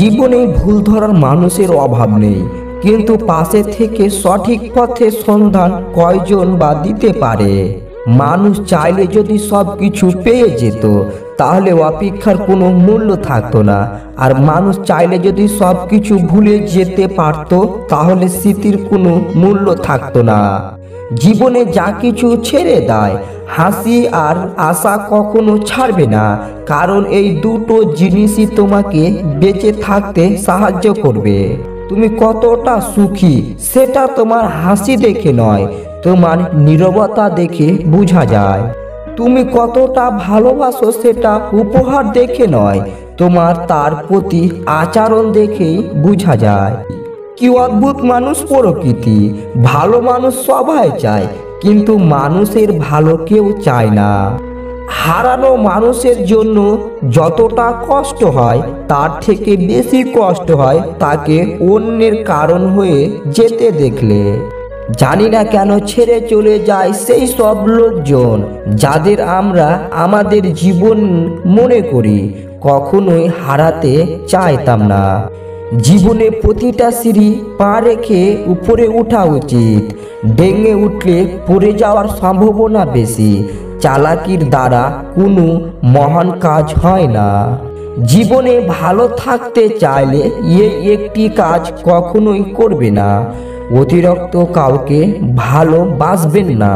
জীবনে ভুল ধরার মানুষের অভাব নেই, কিন্তু পাশে থেকে সঠিক পথে সন্ধান কয়জন বা দিতে পারে। মানুষ চাইলে যদি সব কিছু পেয়ে যেত তাহলে অপেক্ষার কোনো মূল্য থাকতো না, আর মানুষ চাইলে যদি সব কিছু ভুলে যেতে পারত তাহলে স্মৃতির কোনো মূল্য থাকতো না। জীবনে যা কিছু ছেড়ে দেয়, হাসি আর আশা কখনো ছাড়বে না, কারণ এই দুটো জিনিসই তোমাকে বেঁচে থাকতে সাহায্য করবে। তুমি কতটা সুখী সেটা তোমার হাসি দেখে নয়, তোমার নীরবতা দেখে বোঝা যায়। তুমি কতটা ভালোবাসো সেটা উপহার দেখে নয়, তোমার তার প্রতি আচরণ দেখেই বোঝা যায়। কি অদ্ভুত মানুষ প্রকৃতি! ভালো মানুষ সবাই চায়, কিন্তু মানুষের ভালো কেউ চায় না। হারানো মানুষের জন্য যতটা কষ্ট হয় তার থেকে বেশি কষ্ট হয় তাকে অন্যের কারণ হয়ে যেতে দেখলে। জানি না কেন ছেড়ে চলে যায় সেই সব লোকজন যাদের আমরা আমাদের জীবন মনে করি কখনোই হারাতে চাইতাম না। জীবনে প্রতিটা সিঁড়ি পা রেখে উপরে ওঠা উচিত। ডেঙে উঠলে পড়ে যাওয়ার সম্ভাবনা বেশি। চালাকির দ্বারা কোনো মহান কাজ হয় না। জীবনে ভালো থাকতে চাইলে এই একটি কাজ কখনোই করবে না, অতিরিক্ত কাউকে ভালোবাসবেন না,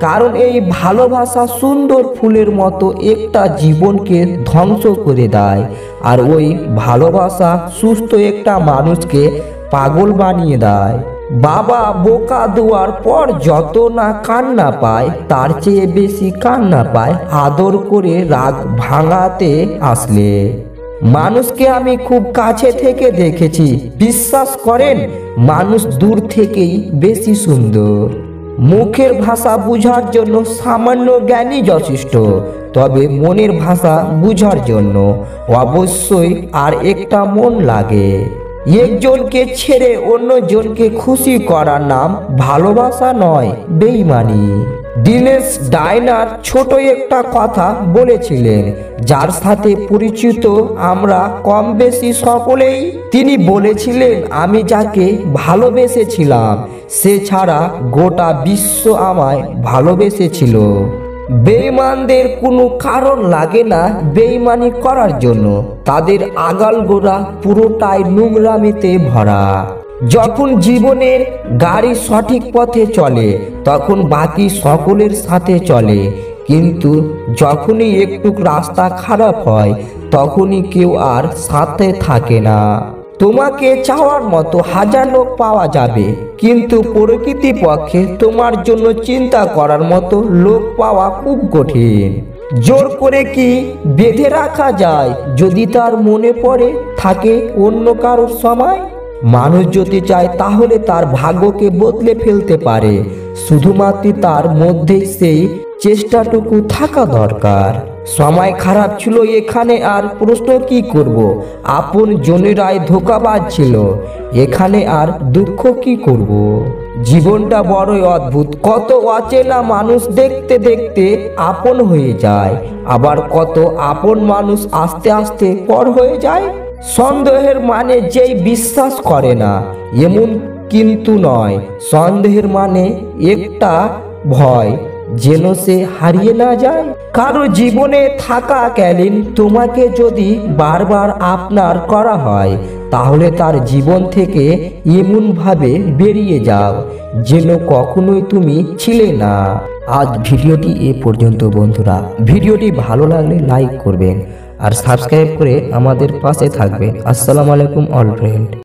কারণ এই ভালোবাসা সুন্দর ফুলের মতো একটা জীবনকে ধ্বংস করে দেয়, আর ওই ভালোবাসা সুস্থ একটা মানুষকে পাগল বানিয়ে দেয়। বাবা বোকা দেওয়ার পর যত না কান্না পায় তার চেয়ে বেশি কান্না পায় আদর করে রাগ ভাঙাতে আসলে। মানুষকে আমি খুব কাছে থেকে দেখেছি, বিশ্বাস করেন মানুষ দূর থেকেই বেশি সুন্দর। মুখের ভাষা বুঝার জন্য সামান্য জ্ঞানই যথেষ্ট, তবে মনের ভাষা বুঝার জন্য অবশ্যই আর একটা মন লাগে। একজনকে ছেড়ে অন্যজনকে খুশি করার নাম ভালোবাসা নয়, বেঈমানি। দীনেশ ডায়নার ছোট একটা কথা বলেছিলেন, যার সাথে পরিচিত আমরা কম বেশি সকলেই। তিনি বলেছিলেন, আমি যাকে ভালোবেসেছিলাম সে ছাড়া গোটা বিশ্ব আমায় ভালোবেসেছিল। বেঈমানদের কোনো কারণ লাগে না বেঈমানি করার জন্য, তাদের আগাল গোড়া পুরোটাই নোংরামিতে ভরা। যখন জীবনের গাড়ি সঠিক পথে চলে তখন বাকি সকলের সাথে চলে, কিন্তু যখনই একটু রাস্তা খারাপ হয় তখনই কেউ আর সাথে থাকে না। তোমাকে চাওয়ার মতো হাজার লোক পাওয়া যাবে, কিন্তু প্রকৃতপক্ষে তোমার জন্য চিন্তা করার মতো লোক পাওয়া খুব কঠিন। জোর করে কি বেঁধে রাখা যায় যদি তার মনে পড়ে থাকে অন্য কারোর সময়? মানুষ যদি চায় তাহলে তার ভাগ্যকে বদলে ফেলতে পারে, শুধুমাত্র তার মধ্যেই সেই চেষ্টাটুকু থাকা দরকার। সময় খারাপ ছিল এখানে, আর প্রশ্ন কি করব? আপন জনেরাই ধোঁকাবাজ ছিল, এখানে আর দুঃখ কি করব? জীবনটা বড়ই অদ্ভুত, কত অচেনা মানুষ দেখতে দেখতে আপন হয়ে যায়, আবার কত আপন মানুষ আস্তে আস্তে পর হয়ে যায়। সন্দেহের মানে যেই বিশ্বাস করে না এমন কিন্তু নয়, সন্দেহের মানে একটা ভয় যেন সে হারিয়ে না যায়। কারো জীবনে থাকাকালীন তোমাকে যদি বারবার আপনার করা হয় তাহলে তার জীবন থেকে এমনভাবে বেরিয়ে যাও যেন কখনোই তুমি ছিলে না। আজ ভিডিওটি এ পর্যন্ত বন্ধুরা। ভিডিওটি ভালো লাগলে লাইক করবেন আর সাবস্ক্রাইব করে আমাদের পাশে থাকবেন। আসসালামু আলাইকুম অল ফ্রেন্ড।